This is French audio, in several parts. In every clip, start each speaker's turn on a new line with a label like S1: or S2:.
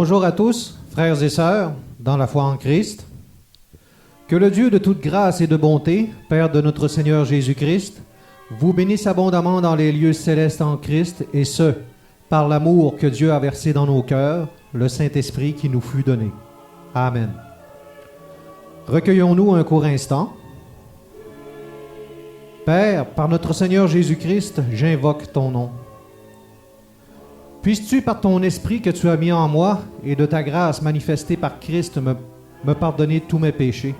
S1: Bonjour à tous, frères et sœurs, dans la foi en Christ. Que le Dieu de toute grâce et de bonté, Père de notre Seigneur Jésus-Christ, vous bénisse abondamment dans les lieux célestes en Christ, et ce, par l'amour que Dieu a versé dans nos cœurs, le Saint-Esprit qui nous fut donné. Amen. Recueillons-nous un court instant. Père, par notre Seigneur Jésus-Christ, j'invoque ton nom. Puisses-tu, par ton esprit que tu as mis en moi et de ta grâce manifestée par Christ, me pardonner tous mes péchés?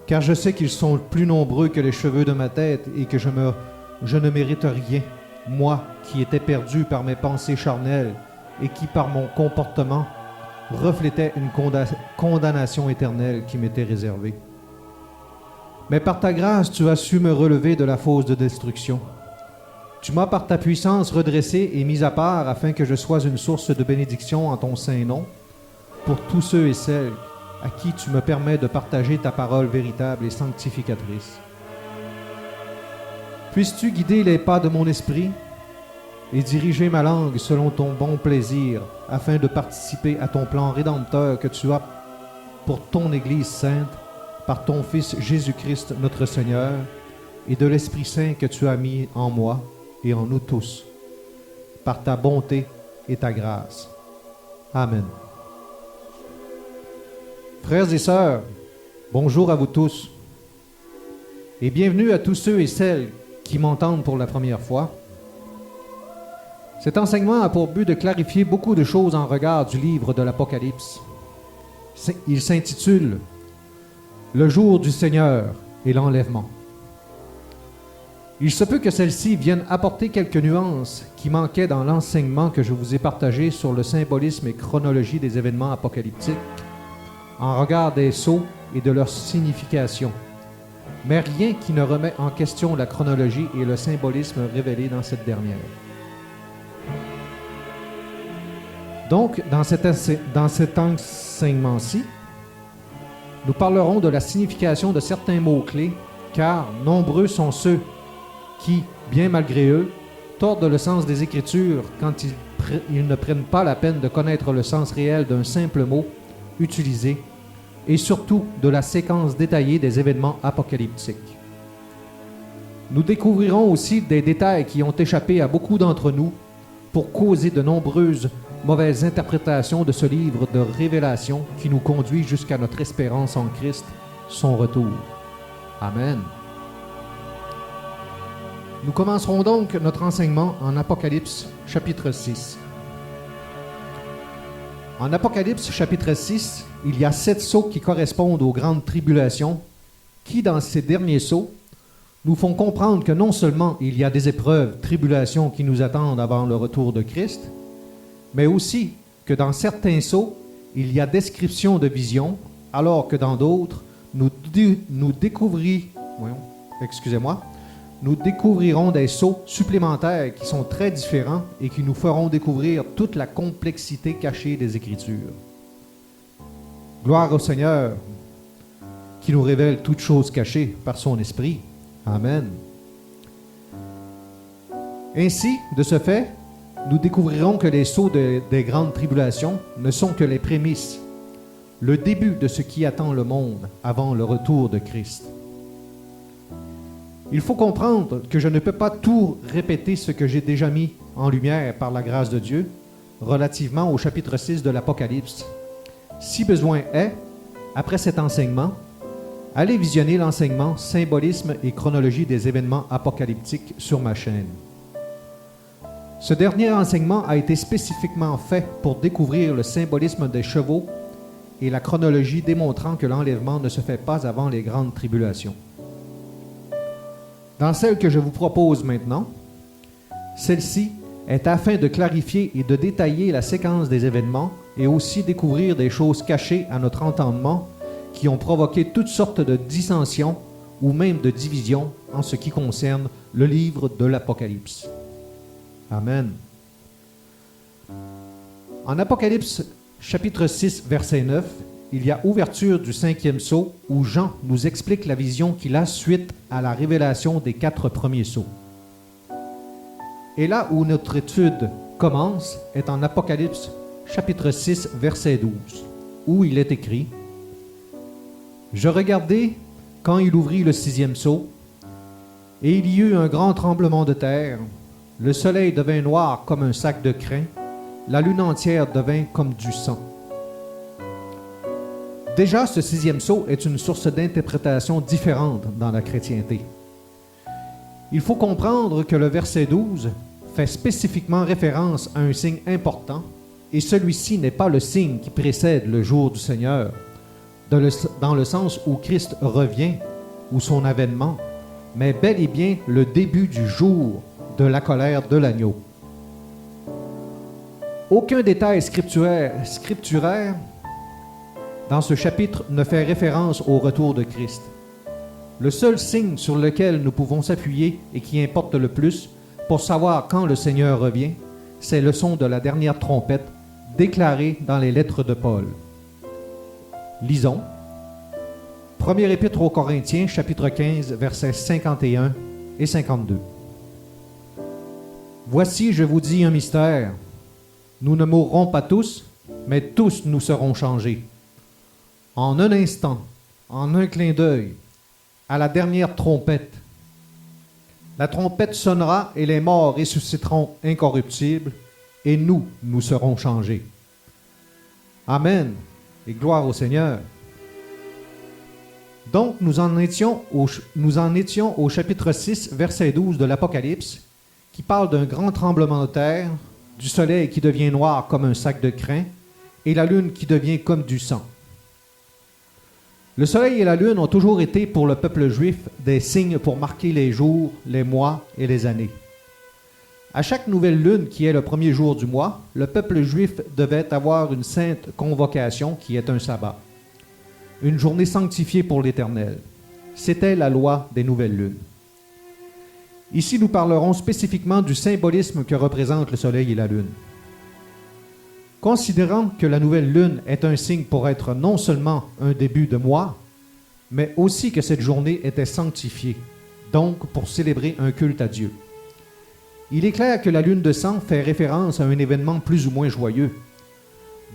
S1: Car je sais qu'ils sont plus nombreux que les cheveux de ma tête et que je ne mérite rien, moi qui étais perdu par mes pensées charnelles et qui, par mon comportement, reflétait une condamnation éternelle qui m'était réservée. Mais par ta grâce, tu as su me relever de la fosse de destruction. Tu m'as par ta puissance redressé et mis à part afin que je sois une source de bénédiction en ton saint nom pour tous ceux et celles à qui tu me permets de partager ta parole véritable et sanctificatrice. Puisses-tu guider les pas de mon esprit et diriger ma langue selon ton bon plaisir afin de participer à ton plan rédempteur que tu as pour ton Église sainte par ton Fils Jésus-Christ notre Seigneur et de l'Esprit Saint que tu as mis en moi et en nous tous, par ta bonté et ta grâce. Amen. Frères et sœurs, bonjour à vous tous, et bienvenue à tous ceux et celles qui m'entendent pour la première fois. Cet enseignement a pour but de clarifier beaucoup de choses en regard du livre de l'Apocalypse. Il s'intitule « Le jour du Seigneur et l'enlèvement ». Il se peut que celle-ci vienne apporter quelques nuances qui manquaient dans l'enseignement que je vous ai partagé sur le symbolisme et chronologie des événements apocalyptiques, en regard des sceaux et de leur signification, mais rien qui ne remet en question la chronologie et le symbolisme révélés dans cette dernière. Donc, dans cet enseignement-ci, nous parlerons de la signification de certains mots-clés, car nombreux sont ceux qui, bien malgré eux, tordent le sens des Écritures quand ils ne prennent pas la peine de connaître le sens réel d'un simple mot utilisé, et surtout de la séquence détaillée des événements apocalyptiques. Nous découvrirons aussi des détails qui ont échappé à beaucoup d'entre nous pour causer de nombreuses mauvaises interprétations de ce livre de révélation qui nous conduit jusqu'à notre espérance en Christ, son retour. Amen. Nous commencerons donc notre enseignement en Apocalypse, chapitre 6. En Apocalypse, chapitre 6, il y a 7 sceaux qui correspondent aux grandes tribulations, qui, dans ces derniers sceaux, nous font comprendre que non seulement il y a des épreuves, tribulations qui nous attendent avant le retour de Christ, mais aussi que dans certains sceaux, il y a description de visions, alors que dans d'autres, nous découvrirons des sceaux supplémentaires qui sont très différents et qui nous feront découvrir toute la complexité cachée des Écritures. Gloire au Seigneur qui nous révèle toutes choses cachées par son Esprit. Amen. Ainsi, de ce fait, nous découvrirons que les sceaux des grandes tribulations ne sont que les prémices, le début de ce qui attend le monde avant le retour de Christ. Il faut comprendre que je ne peux pas tout répéter ce que j'ai déjà mis en lumière par la grâce de Dieu relativement au chapitre 6 de l'Apocalypse. Si besoin est, après cet enseignement, allez visionner l'enseignement Symbolisme et chronologie des événements apocalyptiques sur ma chaîne. Ce dernier enseignement a été spécifiquement fait pour découvrir le symbolisme des chevaux et la chronologie démontrant que l'enlèvement ne se fait pas avant les grandes tribulations. Dans celle que je vous propose maintenant, celle-ci est afin de clarifier et de détailler la séquence des événements et aussi découvrir des choses cachées à notre entendement qui ont provoqué toutes sortes de dissensions ou même de divisions en ce qui concerne le livre de l'Apocalypse. Amen. En Apocalypse, chapitre 6, verset 9, il y a ouverture du 5e sceau où Jean nous explique la vision qu'il a suite à la révélation des 4 premiers sceaux. Et là où notre étude commence est en Apocalypse chapitre 6, verset 12, où il est écrit « Je regardai quand il ouvrit le 6e sceau, et il y eut un grand tremblement de terre. Le soleil devint noir comme un sac de crin, la lune entière devint comme du sang. » Déjà, ce 6e sceau est une source d'interprétation différente dans la chrétienté. Il faut comprendre que le verset 12 fait spécifiquement référence à un signe important, et celui-ci n'est pas le signe qui précède le jour du Seigneur, dans le sens où Christ revient ou son avènement, mais bel et bien le début du jour de la colère de l'agneau. Aucun détail scripturaire dans ce chapitre ne fait référence au retour de Christ. Le seul signe sur lequel nous pouvons s'appuyer et qui importe le plus pour savoir quand le Seigneur revient, c'est le son de la dernière trompette déclarée dans les lettres de Paul. Lisons. Première épître aux Corinthiens, chapitre 15, versets 51 et 52. « Voici, je vous dis un mystère. Nous ne mourrons pas tous, mais tous nous serons changés. En un instant, en un clin d'œil, à la dernière trompette. La trompette sonnera et les morts ressusciteront incorruptibles, et nous serons changés. Amen, et gloire au Seigneur. » Donc, nous en étions au chapitre 6, verset 12 de l'Apocalypse, qui parle d'un grand tremblement de terre, du soleil qui devient noir comme un sac de crin, et la lune qui devient comme du sang. Le soleil et la lune ont toujours été pour le peuple juif des signes pour marquer les jours, les mois et les années. À chaque nouvelle lune qui est le premier jour du mois, le peuple juif devait avoir une sainte convocation qui est un sabbat. Une journée sanctifiée pour l'Éternel. C'était la loi des nouvelles lunes. Ici, nous parlerons spécifiquement du symbolisme que représentent le soleil et la lune. Considérant que la nouvelle lune est un signe pour être non seulement un début de mois, mais aussi que cette journée était sanctifiée, donc pour célébrer un culte à Dieu. Il est clair que la lune de sang fait référence à un événement plus ou moins joyeux.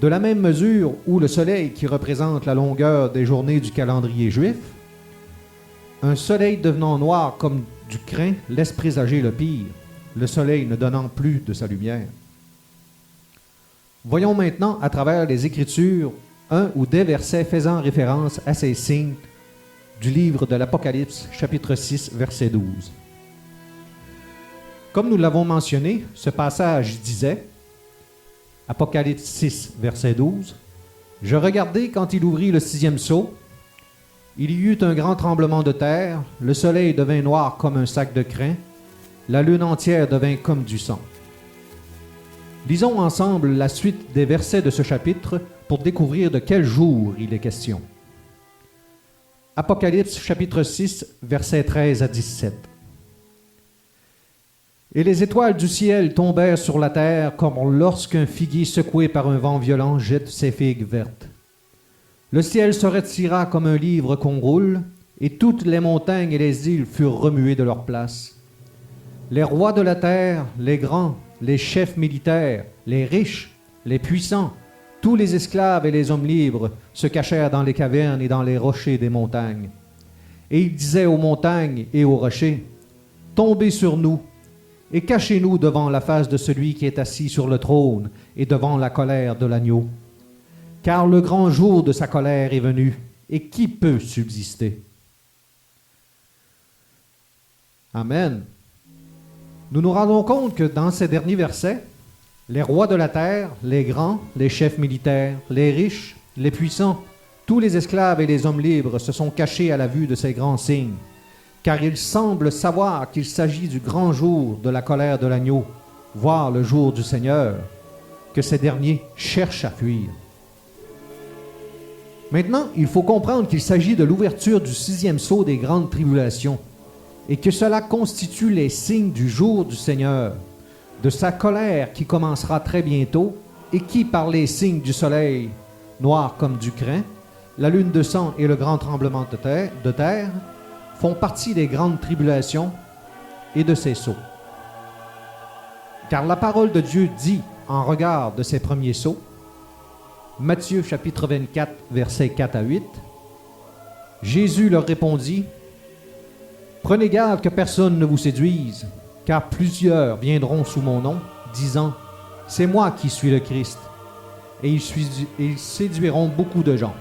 S1: De la même mesure où le soleil qui représente la longueur des journées du calendrier juif, un soleil devenant noir comme du crin laisse présager le pire, le soleil ne donnant plus de sa lumière. Voyons maintenant à travers les Écritures un ou des versets faisant référence à ces signes du livre de l'Apocalypse, chapitre 6, verset 12. Comme nous l'avons mentionné, ce passage disait, Apocalypse 6, verset 12, « Je regardai quand il ouvrit le 6e sceau. Il y eut un grand tremblement de terre, le soleil devint noir comme un sac de crin, la lune entière devint comme du sang. » Lisons ensemble la suite des versets de ce chapitre pour découvrir de quel jour il est question. Apocalypse chapitre 6, versets 13 à 17. « Et les étoiles du ciel tombèrent sur la terre comme lorsqu'un figuier secoué par un vent violent jette ses figues vertes. Le ciel se retira comme un livre qu'on roule, et toutes les montagnes et les îles furent remuées de leur place. Les rois de la terre, les grands, les chefs militaires, les riches, les puissants, tous les esclaves et les hommes libres se cachèrent dans les cavernes et dans les rochers des montagnes. Et ils disaient aux montagnes et aux rochers, « Tombez sur nous, et cachez-nous devant la face de celui qui est assis sur le trône et devant la colère de l'agneau. Car le grand jour de sa colère est venu, et qui peut subsister? » Amen. Nous nous rendons compte que dans ces derniers versets, les rois de la terre, les grands, les chefs militaires, les riches, les puissants, tous les esclaves et les hommes libres se sont cachés à la vue de ces grands signes, car ils semblent savoir qu'il s'agit du grand jour de la colère de l'agneau, voire le jour du Seigneur, que ces derniers cherchent à fuir. Maintenant, il faut comprendre qu'il s'agit de l'ouverture du 6e sceau des grandes tribulations, et que cela constitue les signes du jour du Seigneur, de sa colère qui commencera très bientôt, et qui, par les signes du soleil, noir comme du crin, la lune de sang et le grand tremblement de terre, font partie des grandes tribulations et de ces sceaux. Car la parole de Dieu dit, en regard de ces premiers sceaux, Matthieu chapitre 24, versets 4 à 8. Jésus leur répondit, « Prenez garde que personne ne vous séduise, car plusieurs viendront sous mon nom, disant, « C'est moi qui suis le Christ. » Et ils séduiront beaucoup de gens.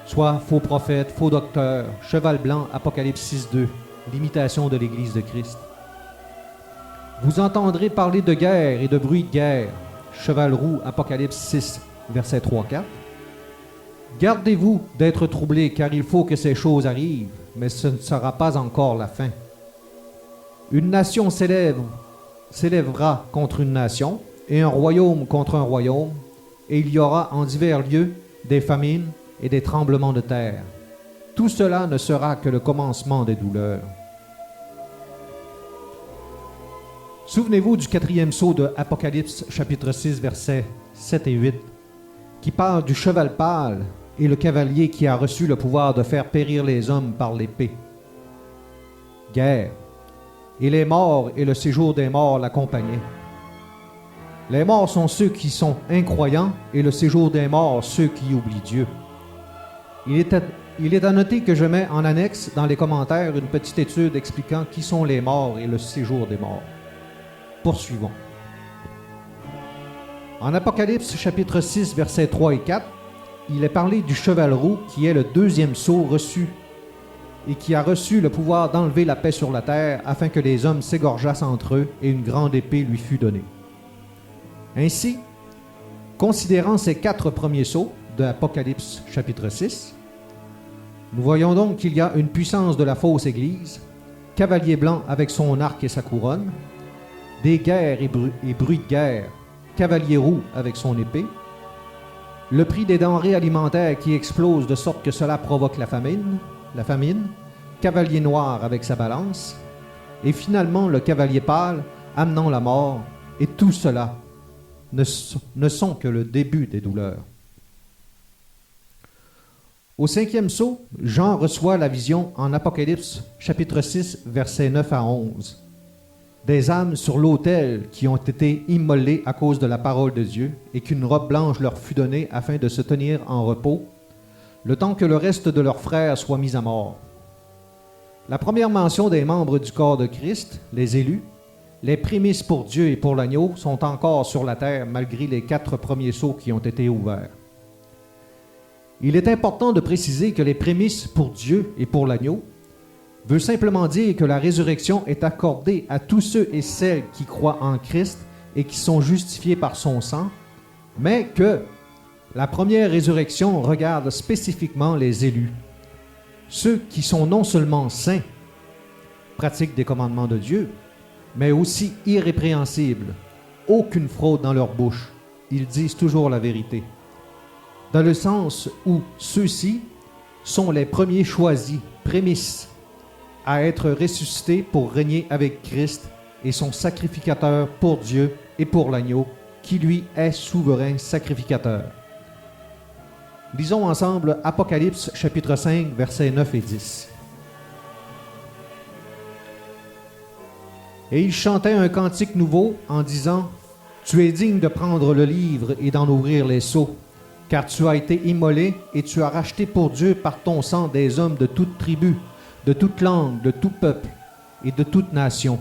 S1: Soit faux prophètes, faux docteurs, cheval blanc, Apocalypse 6, 2, l'imitation de l'Église de Christ. Vous entendrez parler de guerre et de bruit de guerre, cheval roux, Apocalypse 6, versets 3, 4. Gardez-vous d'être troublés, car il faut que ces choses arrivent, mais ce ne sera pas encore la fin. Une nation s'élèvera contre une nation, et un royaume contre un royaume, et il y aura en divers lieux des famines et des tremblements de terre. Tout cela ne sera que le commencement des douleurs. Souvenez-vous du 4e sceau de Apocalypse, chapitre 6, versets 7 et 8, qui parle du cheval pâle et le cavalier qui a reçu le pouvoir de faire périr les hommes par l'épée. Guerre. Et les morts et le séjour des morts l'accompagnaient. Les morts sont ceux qui sont incroyants et le séjour des morts ceux qui oublient Dieu. Il est à noter que je mets en annexe dans les commentaires une petite étude expliquant qui sont les morts et le séjour des morts. Poursuivons. En Apocalypse chapitre 6, versets 3 et 4, il est parlé du cheval roux qui est le 2e sceau reçu et qui a reçu le pouvoir d'enlever la paix sur la terre afin que les hommes s'égorgeassent entre eux et une grande épée lui fût donnée. Ainsi, considérant ces 4 premiers sceaux de Apocalypse chapitre 6, nous voyons donc qu'il y a une puissance de la fausse Église, cavalier blanc avec son arc et sa couronne, des guerres et bruits de guerre, cavalier roux avec son épée, le prix des denrées alimentaires qui explose de sorte que cela provoque la famine, cavalier noir avec sa balance, et finalement le cavalier pâle amenant la mort, et tout cela ne sont que le début des douleurs. Au 5e sceau, Jean reçoit la vision en Apocalypse chapitre 6, versets 9 à 11. Des âmes sur l'autel qui ont été immolées à cause de la parole de Dieu et qu'une robe blanche leur fut donnée afin de se tenir en repos, le temps que le reste de leurs frères soit mis à mort. La première mention des membres du corps de Christ, les élus, les prémices pour Dieu et pour l'agneau, sont encore sur la terre malgré les 4 premiers sceaux qui ont été ouverts. Il est important de préciser que les prémices pour Dieu et pour l'agneau veut simplement dire que la résurrection est accordée à tous ceux et celles qui croient en Christ et qui sont justifiés par son sang, mais que la première résurrection regarde spécifiquement les élus, ceux qui sont non seulement saints, pratiquent des commandements de Dieu, mais aussi irrépréhensibles, aucune fraude dans leur bouche, ils disent toujours la vérité, dans le sens où ceux-ci sont les premiers choisis, prémices, à être ressuscités pour régner avec Christ et son sacrificateur pour Dieu et pour l'agneau, qui lui est souverain sacrificateur. Lisons ensemble Apocalypse chapitre 5, versets 9 et 10. Et il chantait un cantique nouveau en disant, « Tu es digne de prendre le livre et d'en ouvrir les sceaux, car tu as été immolé et tu as racheté pour Dieu par ton sang des hommes de toute tribu, de toute langue, de tout peuple et de toute nation.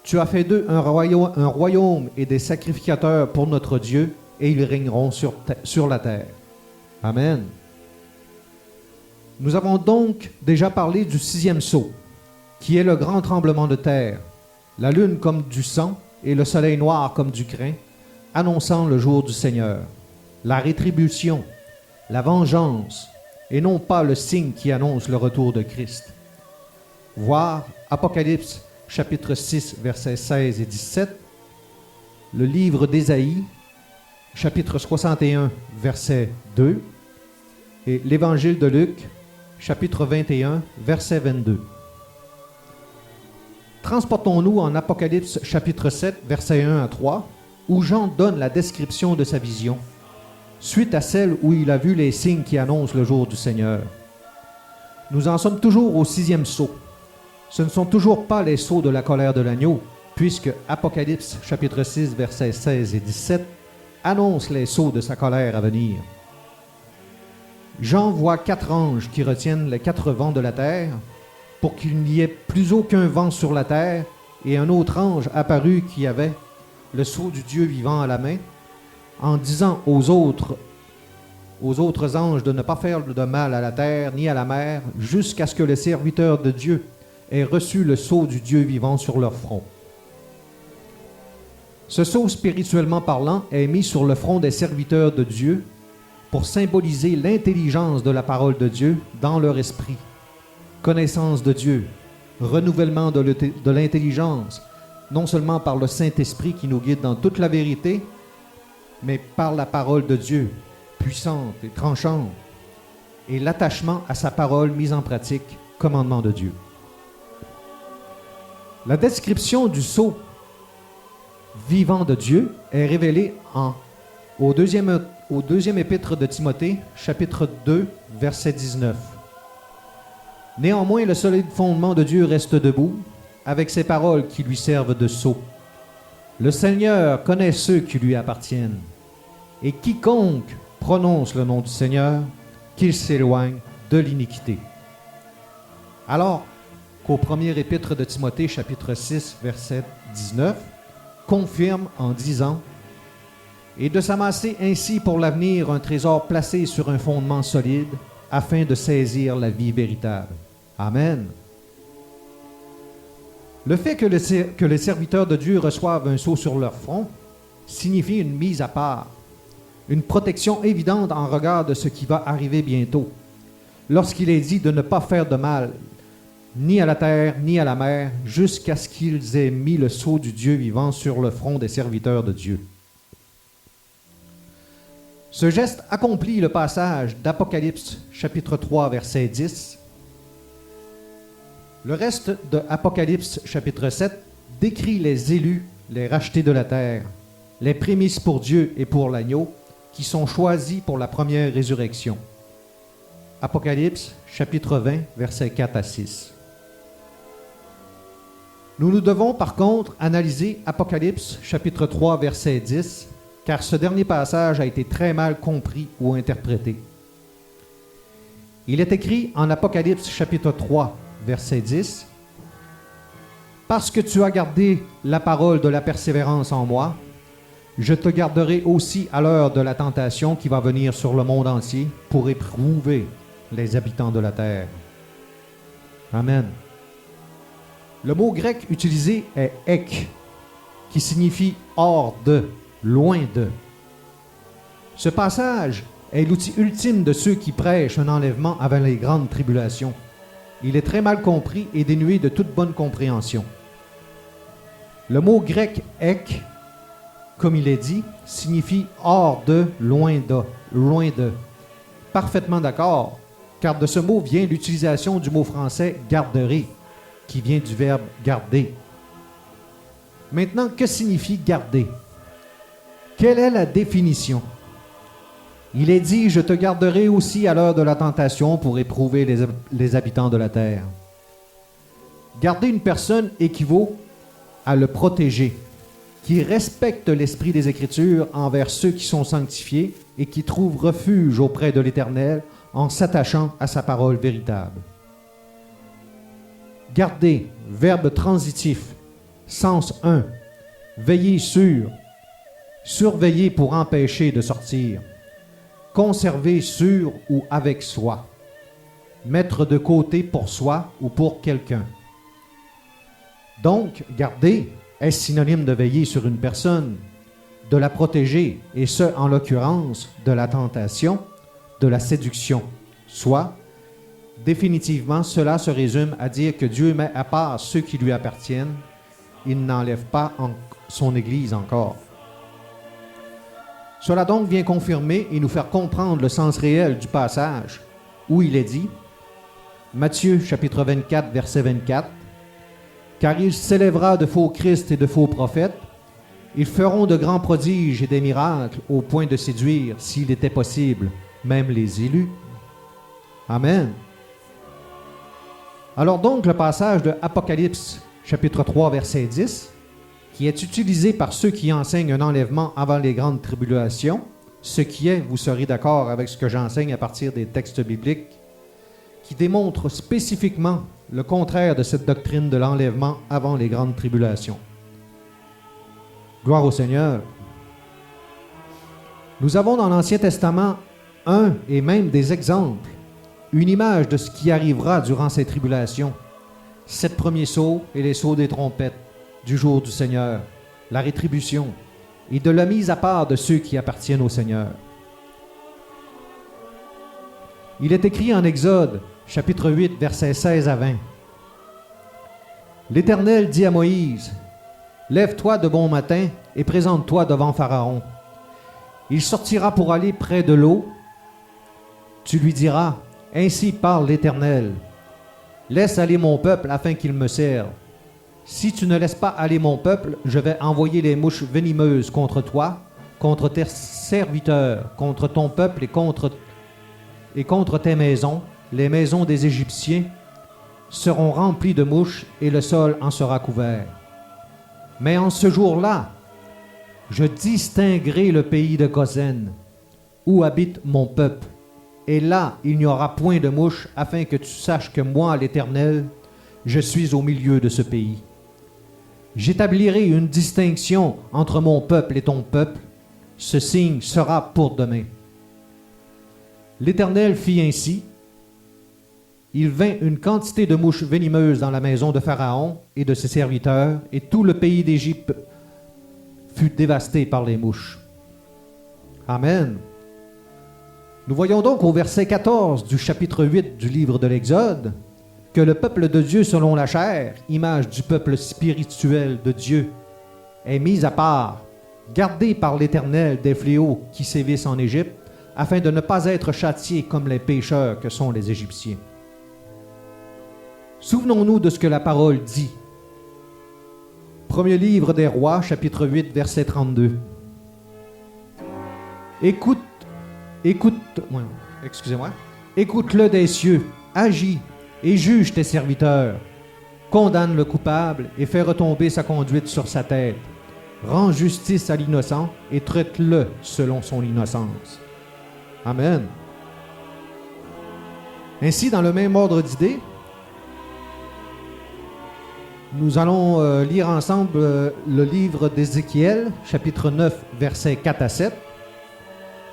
S1: Tu as fait d'eux un royaume et des sacrificateurs pour notre Dieu, et ils régneront sur la terre. » Amen. Nous avons donc déjà parlé du 6e sceau, qui est le grand tremblement de terre, la lune comme du sang et le soleil noir comme du crin, annonçant le jour du Seigneur, la rétribution, la vengeance, et non pas le signe qui annonce le retour de Christ. Voir Apocalypse chapitre 6, versets 16 et 17, le livre d'Ésaïe, chapitre 61, verset 2, et l'évangile de Luc, chapitre 21, verset 22. Transportons-nous en Apocalypse chapitre 7, versets 1 à 3, où Jean donne la description de sa vision, suite à celle où il a vu les signes qui annoncent le jour du Seigneur. Nous en sommes toujours au 6e sceau. Ce ne sont toujours pas les sceaux de la colère de l'agneau, puisque Apocalypse chapitre 6, versets 16 et 17 annonce les sceaux de sa colère à venir. Jean voit 4 anges qui retiennent les 4 vents de la terre pour qu'il n'y ait plus aucun vent sur la terre, et un autre ange apparut qui avait le sceau du Dieu vivant à la main, en disant aux autres anges de ne pas faire de mal à la terre ni à la mer, jusqu'à ce que les serviteurs de Dieu aient reçu le sceau du Dieu vivant sur leur front. Ce sceau, spirituellement parlant, est mis sur le front des serviteurs de Dieu pour symboliser l'intelligence de la parole de Dieu dans leur esprit, connaissance de Dieu, renouvellement de l'intelligence, non seulement par le Saint-Esprit qui nous guide dans toute la vérité, mais par la parole de Dieu, puissante et tranchante, et l'attachement à sa parole mise en pratique, commandement de Dieu. La description du sceau vivant de Dieu est révélée au deuxième épître de Timothée, chapitre 2, verset 19. Néanmoins, le solide fondement de Dieu reste debout, avec ses paroles qui lui servent de sceau. Le Seigneur connaît ceux qui lui appartiennent, et quiconque prononce le nom du Seigneur, qu'il s'éloigne de l'iniquité. Alors qu'au premier épître de Timothée, chapitre 6, verset 19, confirme en disant « Et de s'amasser ainsi pour l'avenir un trésor placé sur un fondement solide, afin de saisir la vie véritable. » Amen. Le fait que les serviteurs de Dieu reçoivent un sceau sur leur front signifie une mise à part, une protection évidente en regard de ce qui va arriver bientôt, lorsqu'il est dit de ne pas faire de mal, ni à la terre, ni à la mer, jusqu'à ce qu'ils aient mis le sceau du Dieu vivant sur le front des serviteurs de Dieu. Ce geste accomplit le passage d'Apocalypse, chapitre 3, verset 10. Le reste de Apocalypse, chapitre 7, décrit les élus, les rachetés de la terre, les prémices pour Dieu et pour l'agneau, qui sont choisis pour la première résurrection. Apocalypse, chapitre 20, versets 4 à 6. Nous devons par contre analyser Apocalypse, chapitre 3, verset 10, car ce dernier passage a été très mal compris ou interprété. Il est écrit en Apocalypse, chapitre 3, verset 10, « Parce que tu as gardé la parole de la persévérance en moi, je te garderai aussi à l'heure de la tentation qui va venir sur le monde entier pour éprouver les habitants de la terre. » Amen. Le mot grec utilisé est « ek », qui signifie « hors de », « loin de ». Ce passage est l'outil ultime de ceux qui prêchent un enlèvement avant les grandes tribulations. Il est très mal compris et dénué de toute bonne compréhension. Le mot grec « ek », comme il est dit, signifie « hors de »,« loin de »,« loin de ». Parfaitement d'accord, car de ce mot vient l'utilisation du mot français « garderai », qui vient du verbe « garder ». Maintenant, que signifie « garder » ? Quelle est la définition? Il est dit « Je te garderai aussi à l'heure de la tentation pour éprouver les habitants de la terre ». Garder une personne équivaut à le protéger, qui respecte l'esprit des Écritures envers ceux qui sont sanctifiés et qui trouvent refuge auprès de l'Éternel en s'attachant à sa parole véritable. Garder, verbe transitif, sens 1, veiller sur, surveiller pour empêcher de sortir, conserver sur ou avec soi, mettre de côté pour soi ou pour quelqu'un. Donc, garder est synonyme de veiller sur une personne, de la protéger, et ce, en l'occurrence, de la tentation, de la séduction. Soit, définitivement, cela se résume à dire que Dieu met à part ceux qui lui appartiennent. Il n'enlève pas son Église encore. Cela donc vient confirmer et nous faire comprendre le sens réel du passage où il est dit, Matthieu chapitre 24, verset 24, « Car il s'élèvera de faux Christ et de faux prophètes, ils feront de grands prodiges et des miracles au point de séduire, s'il était possible, même les élus. » Amen. Alors donc, le passage de Apocalypse chapitre 3, verset 10, qui est utilisé par ceux qui enseignent un enlèvement avant les grandes tribulations, ce qui est, vous serez d'accord avec ce que j'enseigne à partir des textes bibliques, qui démontre spécifiquement le contraire de cette doctrine de l'enlèvement avant les grandes tribulations. Gloire au Seigneur. Nous avons dans l'Ancien Testament un et même des exemples, une image de ce qui arrivera durant ces tribulations. 7 premiers sauts et les sauts des trompettes du jour du Seigneur, la rétribution et de la mise à part de ceux qui appartiennent au Seigneur. Il est écrit en Exode, chapitre 8, versets 16 à 20. L'Éternel dit à Moïse, « Lève-toi de bon matin et présente-toi devant Pharaon. Il sortira pour aller près de l'eau. Tu lui diras, « Ainsi parle l'Éternel. Laisse aller mon peuple afin qu'il me serve. Si tu ne laisses pas aller mon peuple, je vais envoyer les mouches venimeuses contre toi, contre tes serviteurs, contre ton peuple et contre tes maisons. Les maisons des Égyptiens seront remplies de mouches et le sol en sera couvert. Mais en ce jour-là, je distinguerai le pays de Gosen, où habite mon peuple. Et là, il n'y aura point de mouches, afin que tu saches que moi, l'Éternel, je suis au milieu de ce pays. J'établirai une distinction entre mon peuple et ton peuple. Ce signe sera pour demain. » L'Éternel fit ainsi. Il vint une quantité de mouches venimeuses dans la maison de Pharaon et de ses serviteurs, et tout le pays d'Égypte fut dévasté par les mouches. Amen. Nous voyons donc au verset 14 du chapitre 8 du livre de l'Exode que le peuple de Dieu selon la chair, image du peuple spirituel de Dieu, est mis à part, gardé par l'Éternel des fléaux qui sévissent en Égypte, afin de ne pas être châtiés comme les pécheurs que sont les Égyptiens. Souvenons-nous de ce que la parole dit. Premier livre des Rois, chapitre 8, verset 32. Écoute-le des cieux, agis et juge tes serviteurs. Condamne le coupable et fais retomber sa conduite sur sa tête. Rends justice à l'innocent et traite-le selon son innocence. Amen. Ainsi, dans le même ordre d'idées, nous allons lire ensemble le livre d'Ézéchiel, chapitre 9, versets 4 à 7,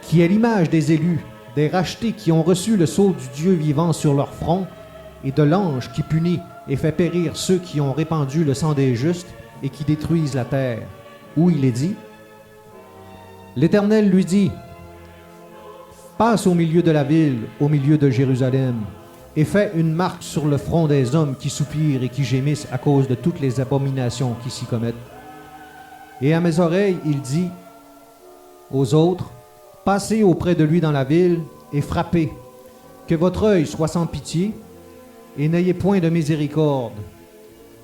S1: qui est l'image des élus, des rachetés qui ont reçu le sceau du Dieu vivant sur leur front, et de l'ange qui punit et fait périr ceux qui ont répandu le sang des justes et qui détruisent la terre. Où il est dit, « L'Éternel lui dit, passe au milieu de la ville, au milieu de Jérusalem, et fais une marque sur le front des hommes qui soupirent et qui gémissent à cause de toutes les abominations qui s'y commettent. Et à mes oreilles, il dit aux autres, passez auprès de lui dans la ville et frappez, que votre œil soit sans pitié, et n'ayez point de miséricorde.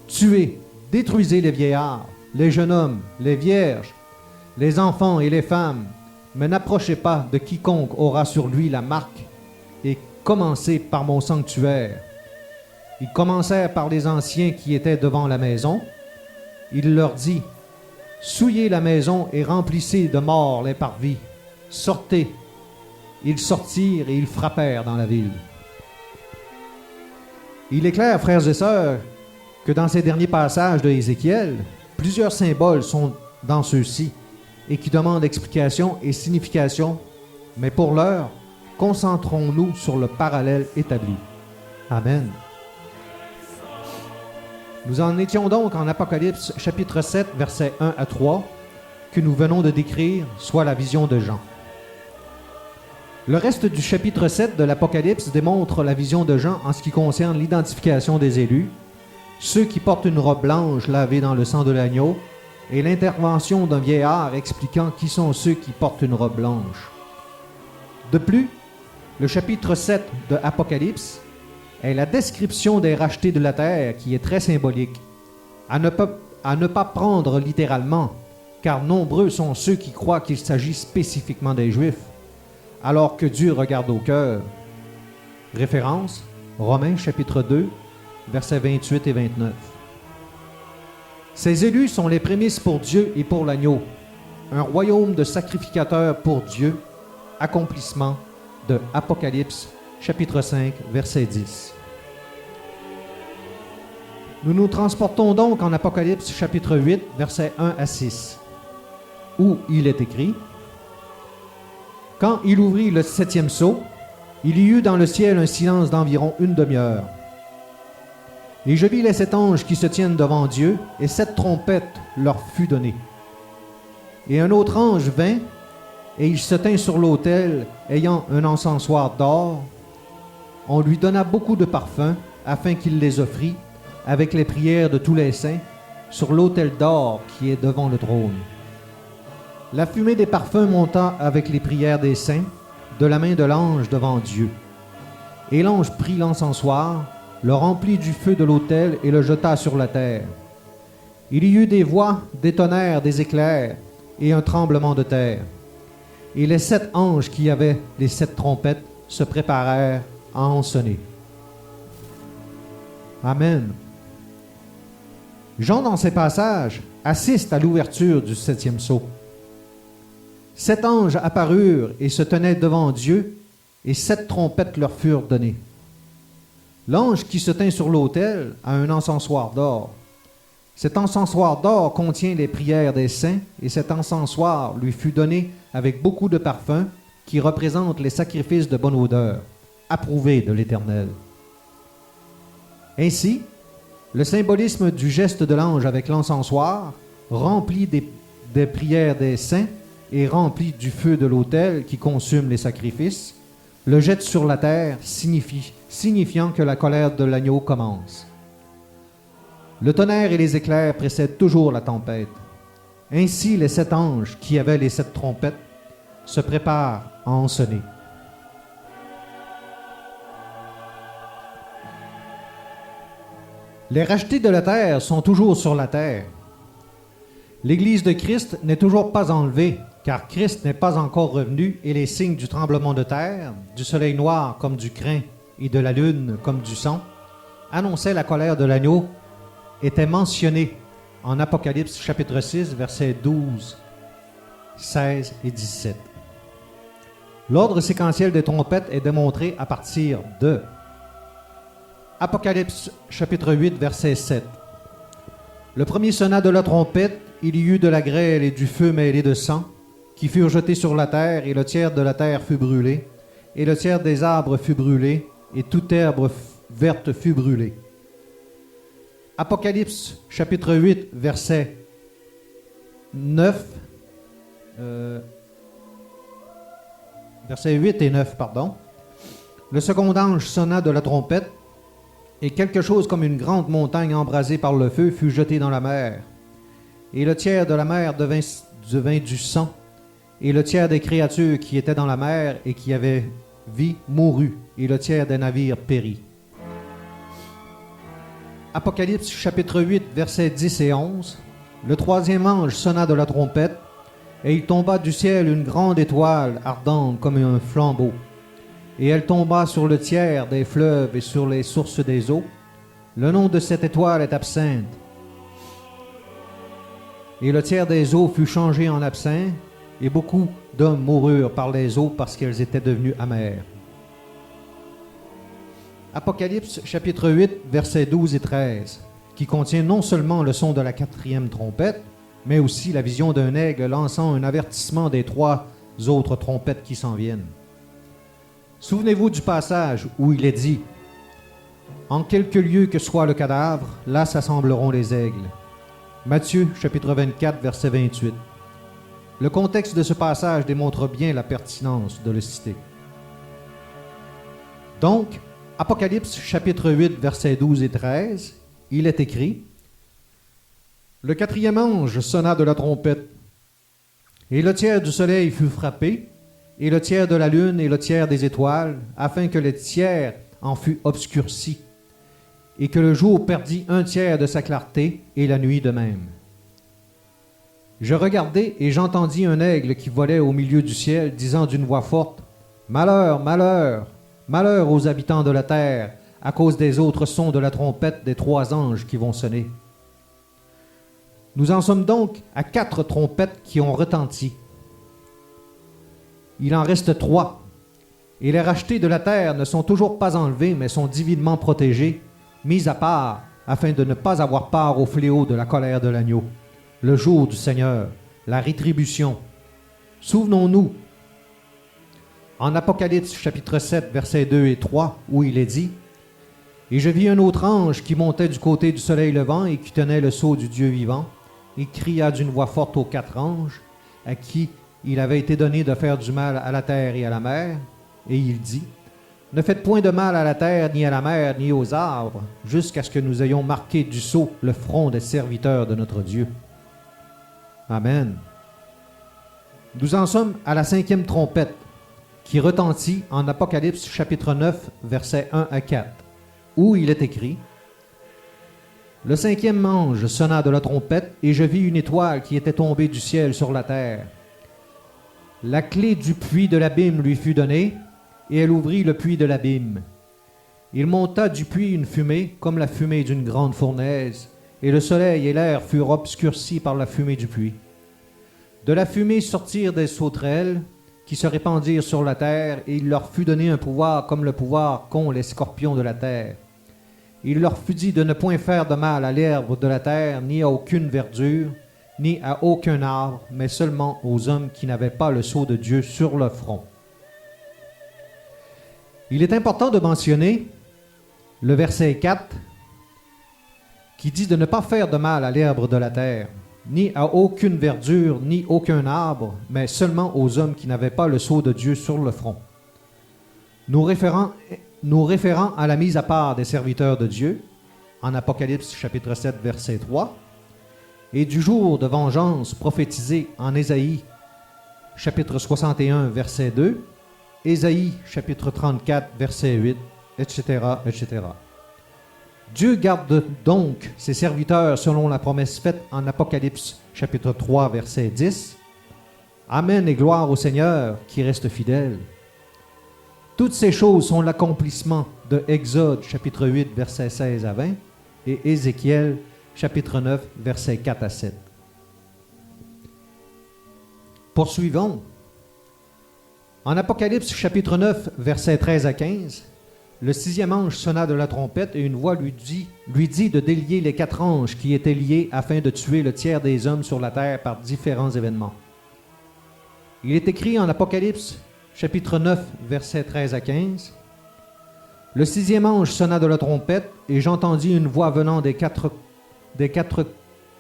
S1: Tuez, détruisez les vieillards, les jeunes hommes, les vierges, les enfants et les femmes, mais n'approchez pas de quiconque aura sur lui la marque, et commencez par mon sanctuaire. » Ils commencèrent par les anciens qui étaient devant la maison. Il leur dit, « Souillez la maison et remplissez de morts les parvis. Sortez. » Ils sortirent et ils frappèrent dans la ville. Il est clair, frères et sœurs, que dans ces derniers passages de Ézéchiel, plusieurs symboles sont dans ceux-ci et qui demandent explication et signification, mais pour l'heure, concentrons-nous sur le parallèle établi. Amen. Nous en étions donc en Apocalypse chapitre 7, versets 1 à 3, que nous venons de décrire, soit la vision de Jean. Le reste du chapitre 7 de l'Apocalypse démontre la vision de Jean en ce qui concerne l'identification des élus, ceux qui portent une robe blanche lavée dans le sang de l'agneau, et l'intervention d'un vieillard expliquant qui sont ceux qui portent une robe blanche. De plus, le chapitre 7 de Apocalypse est la description des rachetés de la terre qui est très symbolique, à ne pas prendre littéralement, car nombreux sont ceux qui croient qu'il s'agit spécifiquement des Juifs, alors que Dieu regarde au cœur. Référence, Romains chapitre 2, versets 28 et 29. Ces élus sont les prémices pour Dieu et pour l'agneau, un royaume de sacrificateurs pour Dieu, accomplissement de Apocalypse, chapitre 5, verset 10. Nous nous transportons donc en Apocalypse, chapitre 8, versets 1 à 6, où il est écrit: « Quand il ouvrit le 7e sceau, il y eut dans le ciel un silence d'environ une demi-heure. Et je vis les 7 anges qui se tiennent devant Dieu, et 7 trompettes leur fut donnée. Et un autre ange vint, et il se tint sur l'autel, ayant un encensoir d'or. On lui donna beaucoup de parfums, afin qu'il les offrît, avec les prières de tous les saints, sur l'autel d'or qui est devant le trône. La fumée des parfums monta avec les prières des saints, de la main de l'ange devant Dieu. Et l'ange prit l'encensoir, le remplit du feu de l'autel et le jeta sur la terre. Il y eut des voix, des tonnerres, des éclairs et un tremblement de terre. Et les 7 anges qui avaient les 7 trompettes se préparèrent à en sonner. » Amen. Jean, dans ces passages, assiste à l'ouverture du 7e sceau. 7 anges apparurent et se tenaient devant Dieu, et 7 trompettes leur furent données. L'ange qui se tint sur l'autel a un encensoir d'or. Cet encensoir d'or contient les prières des saints, et cet encensoir lui fut donné avec beaucoup de parfums qui représentent les sacrifices de bonne odeur, approuvés de l'Éternel. Ainsi, le symbolisme du geste de l'ange avec l'encensoir, rempli des prières des saints et rempli du feu de l'autel qui consume les sacrifices, le jette sur la terre, signifiant que la colère de l'agneau commence. Le tonnerre et les éclairs précèdent toujours la tempête. Ainsi, les 7 anges qui avaient les 7 trompettes se préparent à en sonner. Les rachetés de la terre sont toujours sur la terre. L'Église de Christ n'est toujours pas enlevée, car Christ n'est pas encore revenu et les signes du tremblement de terre, du soleil noir comme du crin et de la lune comme du sang, annonçaient la colère de l'agneau, étaient mentionnés en Apocalypse chapitre 6, versets 12, 16 et 17. L'ordre séquentiel des trompettes est démontré à partir de Apocalypse chapitre 8, verset 7. Le premier sonna de la trompette, il y eut de la grêle et du feu mêlé de sang, qui furent jetés sur la terre, et le tiers de la terre fut brûlé, et le tiers des arbres fut brûlé, et toute herbe verte fut brûlée. Apocalypse chapitre 8, verset 9, versets 8 et 9, pardon. Le second ange sonna de la trompette, et quelque chose comme une grande montagne embrasée par le feu fut jetée dans la mer. Et le tiers de la mer devint du sang, et le tiers des créatures qui étaient dans la mer et qui avaient vie mourut, et le tiers des navires périt. Apocalypse chapitre 8, versets 10 et 11. Le troisième ange sonna de la trompette, et il tomba du ciel une grande étoile ardente comme un flambeau. Et elle tomba sur le tiers des fleuves et sur les sources des eaux. Le nom de cette étoile est absinthe. Et le tiers des eaux fut changé en absinthe, et beaucoup d'hommes moururent par les eaux parce qu'elles étaient devenues amères. Apocalypse chapitre 8, versets 12 et 13, qui contient non seulement le son de la 4e trompette, mais aussi la vision d'un aigle lançant un avertissement des 3 autres trompettes qui s'en viennent. Souvenez-vous du passage où il est dit « En quelque lieu que soit le cadavre, là s'assembleront les aigles. » Matthieu, chapitre 24, verset 28. Le contexte de ce passage démontre bien la pertinence de le citer. Donc, Apocalypse, chapitre 8, versets 12 et 13, il est écrit « Le 4e ange sonna de la trompette, et le tiers du soleil fut frappé, et le tiers de la lune et le tiers des étoiles, afin que le tiers en fût obscurci, et que le jour perdit un tiers de sa clarté, et la nuit de même. Je regardai, et j'entendis un aigle qui volait au milieu du ciel, disant d'une voix forte, « Malheur, malheur, malheur aux habitants de la terre, à cause des autres sons de la trompette des 3 anges qui vont sonner. » Nous en sommes donc à 4 trompettes qui ont retenti. Il en reste 3. Et les rachetés de la terre ne sont toujours pas enlevés, mais sont divinement protégés, mis à part, afin de ne pas avoir part au fléau de la colère de l'agneau, le jour du Seigneur, la rétribution. Souvenons-nous, en Apocalypse chapitre 7, versets 2 et 3, où il est dit « Et je vis un autre ange qui montait du côté du soleil levant et qui tenait le sceau du Dieu vivant, et cria d'une voix forte aux 4 anges, à qui il avait été donné de faire du mal à la terre et à la mer, et il dit « Ne faites point de mal à la terre, ni à la mer, ni aux arbres, jusqu'à ce que nous ayons marqué du sceau le front des serviteurs de notre Dieu. » Amen. Nous en sommes à la 5e trompette, qui retentit en Apocalypse chapitre 9, versets 1 à 4, où il est écrit « Le 5e ange sonna de la trompette, et je vis une étoile qui était tombée du ciel sur la terre. La clé du puits de l'abîme lui fut donnée, et elle ouvrit le puits de l'abîme. Il monta du puits une fumée, comme la fumée d'une grande fournaise, et le soleil et l'air furent obscurcis par la fumée du puits. De la fumée sortirent des sauterelles, qui se répandirent sur la terre, et il leur fut donné un pouvoir comme le pouvoir qu'ont les scorpions de la terre. Il leur fut dit de ne point faire de mal à l'herbe de la terre, ni à aucune verdure, ni à aucun arbre, mais seulement aux hommes qui n'avaient pas le sceau de Dieu sur le front. » Il est important de mentionner le verset 4 qui dit de ne pas faire de mal à l'herbe de la terre, ni à aucune verdure, ni aucun arbre, mais seulement aux hommes qui n'avaient pas le sceau de Dieu sur le front. Nous référant à la mise à part des serviteurs de Dieu, en Apocalypse chapitre 7, verset 3, et du jour de vengeance prophétisé en Ésaïe chapitre 61, verset 2, Ésaïe chapitre 34, verset 8, etc., etc. Dieu garde donc ses serviteurs selon la promesse faite en Apocalypse chapitre 3, verset 10. Amen et gloire au Seigneur qui reste fidèle. Toutes ces choses sont l'accomplissement de Exode chapitre 8, verset 16 à 20 et Ézéchiel chapitre 9, verset 4 à 7. Poursuivons. En Apocalypse chapitre 9, versets 13 à 15, le 6e ange sonna de la trompette et une voix lui dit de délier les 4 anges qui étaient liés afin de tuer le tiers des hommes sur la terre par différents événements. Il est écrit en Apocalypse chapitre 9, versets 13 à 15, « Le 6e ange sonna de la trompette et j'entendis une voix venant des quatre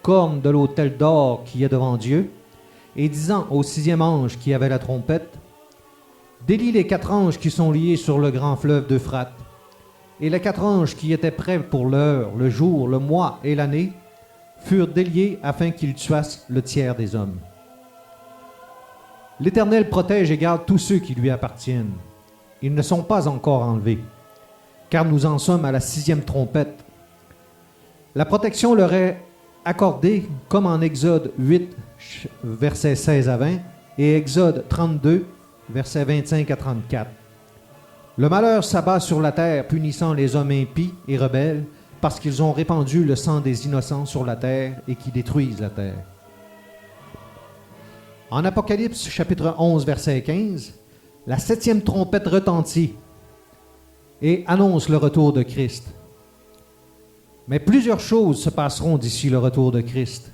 S1: cornes de l'autel d'or qui est devant Dieu, et disant au 6e ange qui avait la trompette, délie les 4 anges qui sont liés sur le grand fleuve d'Euphrate. Et les 4 anges qui étaient prêts pour l'heure, le jour, le mois et l'année furent déliés afin qu'ils tuassent le tiers des hommes. L'Éternel protège et garde tous ceux qui lui appartiennent. Ils ne sont pas encore enlevés, car nous en sommes à la 6e trompette. La protection leur est accordée comme en Exode 8, versets 16 à 20 et Exode 32, versets 25 à 34. Le malheur s'abat sur la terre, punissant les hommes impies et rebelles, parce qu'ils ont répandu le sang des innocents sur la terre et qui détruisent la terre. En Apocalypse, chapitre 11, verset 15, la 7e trompette retentit et annonce le retour de Christ. Mais plusieurs choses se passeront d'ici le retour de Christ,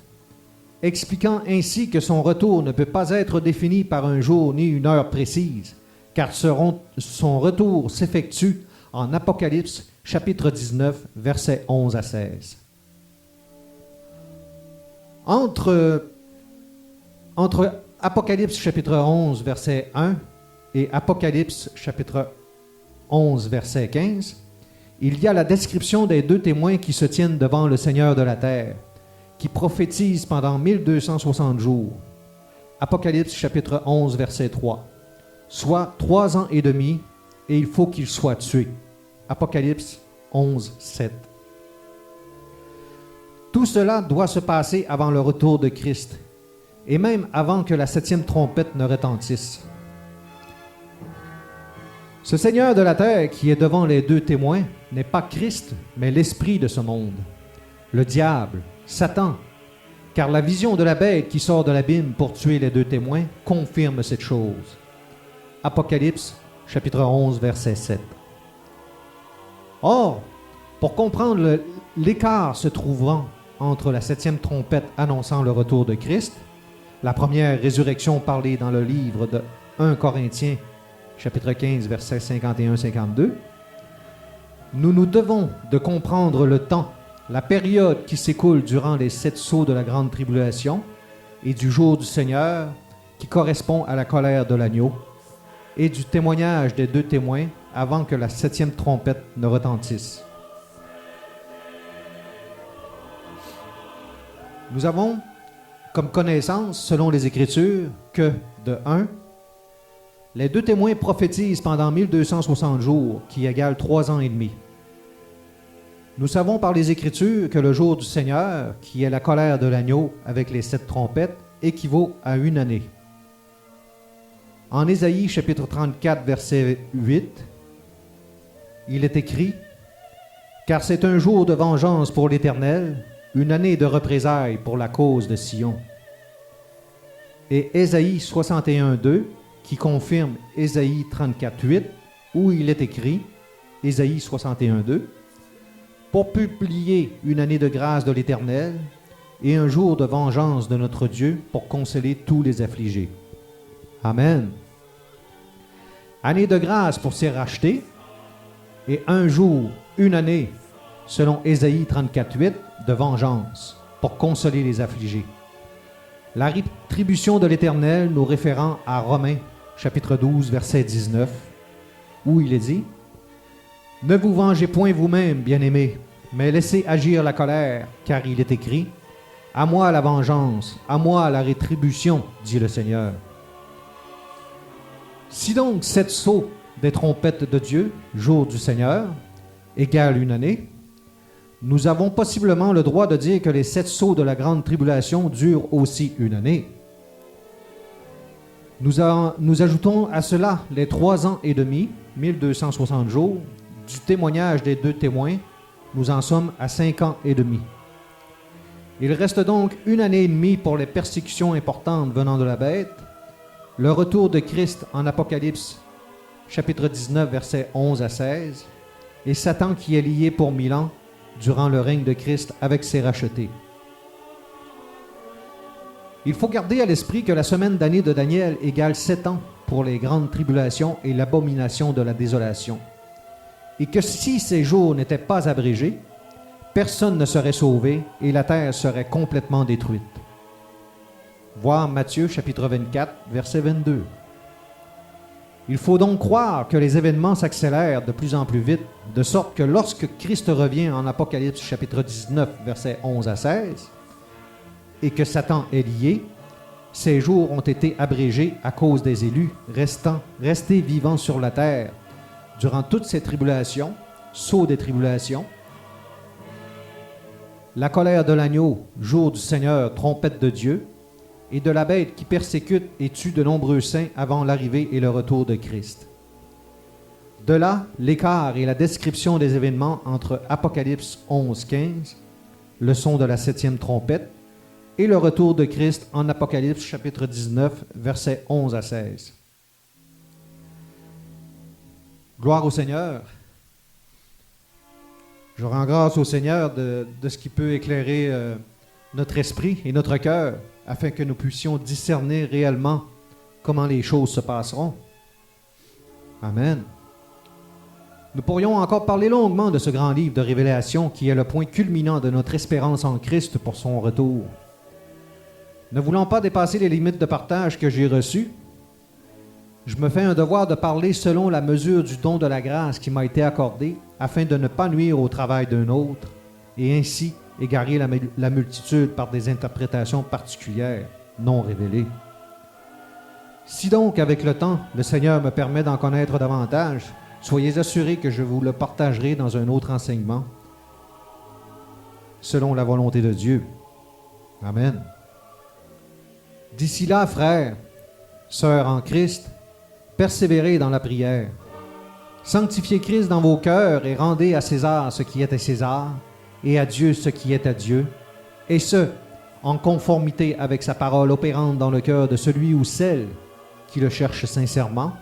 S1: expliquant ainsi que son retour ne peut pas être défini par un jour ni une heure précise, car son retour s'effectue en Apocalypse chapitre 19, versets 11 à 16. Entre Apocalypse chapitre 11, verset 1 et Apocalypse chapitre 11, verset 15, il y a la description des 2 témoins qui se tiennent devant le Seigneur de la terre, qui prophétisent pendant 1260 jours. Apocalypse chapitre 11, verset 3. Soit 3 ans et demi, et il faut qu'ils soient tués. Apocalypse 11, 7. Tout cela doit se passer avant le retour de Christ, et même avant que la 7e trompette ne retentisse. Ce Seigneur de la terre qui est devant les 2 témoins n'est pas Christ, mais l'esprit de ce monde, le diable, Satan, Car la vision de la bête qui sort de l'abîme pour tuer les deux témoins confirme cette chose. Apocalypse, chapitre 11, verset 7. Or, pour comprendre l'écart se trouvant entre la septième trompette annonçant le retour de Christ, la première résurrection parlée dans le livre de 1 Corinthiens, chapitre 15, versets 51-52, nous nous devons de comprendre le temps, la période qui s'écoule durant les 7 sceaux de la grande tribulation et du jour du Seigneur, qui correspond à la colère de l'agneau, et du témoignage des deux témoins avant que la septième trompette ne retentisse. Nous avons comme connaissance, selon les Écritures, que, de 1, les deux témoins prophétisent pendant 1260 jours, qui égale 3 ans et demi. Nous savons par les Écritures que le jour du Seigneur, qui est la colère de l'agneau avec les 7 trompettes, équivaut à 1 année. En Ésaïe chapitre 34, verset 8, il est écrit « Car c'est un jour de vengeance pour l'Éternel, une année de représailles pour la cause de Sion. » Et Ésaïe 61, 2, qui confirme Ésaïe 34, 8, où il est écrit, Ésaïe 61, 2, « Pour publier une année de grâce de l'Éternel et un jour de vengeance de notre Dieu pour consoler tous les affligés. » Amen. Année de grâce pour s'y racheter et un jour, une année, selon Ésaïe 34, 8, de vengeance pour consoler les affligés. La rétribution de l'Éternel nous référant à Romains, chapitre 12, verset 19, où il est dit « Ne vous vengez point vous-même, bien-aimés, mais laissez agir la colère, car il est écrit « À moi la vengeance, à moi la rétribution, dit le Seigneur. » Si donc 7 sceaux des trompettes de Dieu, jour du Seigneur, égale 1 année, nous avons possiblement le droit de dire que les 7 sceaux de la grande tribulation durent aussi 1 année. Nous ajoutons à cela les 3 ans et demi, 1260 jours, du témoignage des deux témoins, nous en sommes à 5 ans et demi. Il reste donc 1 année et demie pour les persécutions importantes venant de la bête, le retour de Christ en Apocalypse, chapitre 19, versets 11 à 16, et Satan qui est lié pour 1000 ans durant le règne de Christ avec ses rachetés. Il faut garder à l'esprit que la semaine d'année de Daniel égale 7 ans pour les grandes tribulations et l'abomination de la désolation, et que si ces jours n'étaient pas abrégés, personne ne serait sauvé et la terre serait complètement détruite. Voir Matthieu chapitre 24, verset 22. Il faut donc croire que les événements s'accélèrent de plus en plus vite, de sorte que lorsque Christ revient en Apocalypse chapitre 19, versets 11 à 16, et que Satan est lié, ces jours ont été abrégés à cause des élus restés vivants sur la terre durant toutes ces tribulations, sceaux des tribulations, la colère de l'agneau, jour du Seigneur, trompette de Dieu, et de la bête qui persécute et tue de nombreux saints avant l'arrivée et le retour de Christ. De là, l'écart et la description des événements entre Apocalypse 11, 15, le son de la 7e trompette, et le retour de Christ en Apocalypse chapitre 19, versets 11 à 16. Gloire au Seigneur. Je rends grâce au Seigneur de ce qui peut éclairer notre esprit et notre cœur, afin que nous puissions discerner réellement comment les choses se passeront. Amen. Nous pourrions encore parler longuement de ce grand livre de Révélation qui est le point culminant de notre espérance en Christ pour son retour. Ne voulant pas dépasser les limites de partage que j'ai reçues, je me fais un devoir de parler selon la mesure du don de la grâce qui m'a été accordé, afin de ne pas nuire au travail d'un autre, et ainsi égarer la multitude par des interprétations particulières, non révélées. Si donc, avec le temps, le Seigneur me permet d'en connaître davantage, soyez assurés que je vous le partagerai dans un autre enseignement, selon la volonté de Dieu. Amen. D'ici là, frères, sœurs en Christ, persévérez dans la prière. Sanctifiez Christ dans vos cœurs et rendez à César ce qui est à César, et à Dieu ce qui est à Dieu, et ce, en conformité avec sa parole opérante dans le cœur de celui ou celle qui le cherche sincèrement,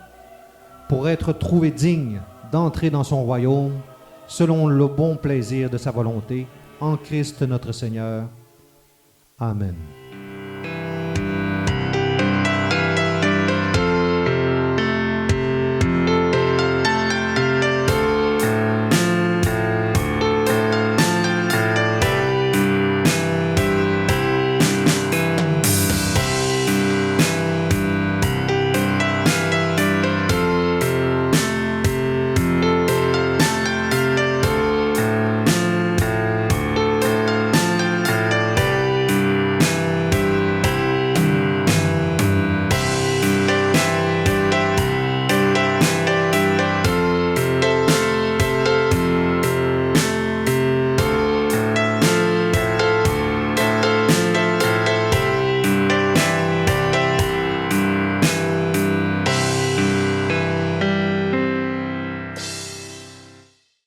S1: pour être trouvé digne d'entrer dans son royaume, selon le bon plaisir de sa volonté, en Christ notre Seigneur. Amen.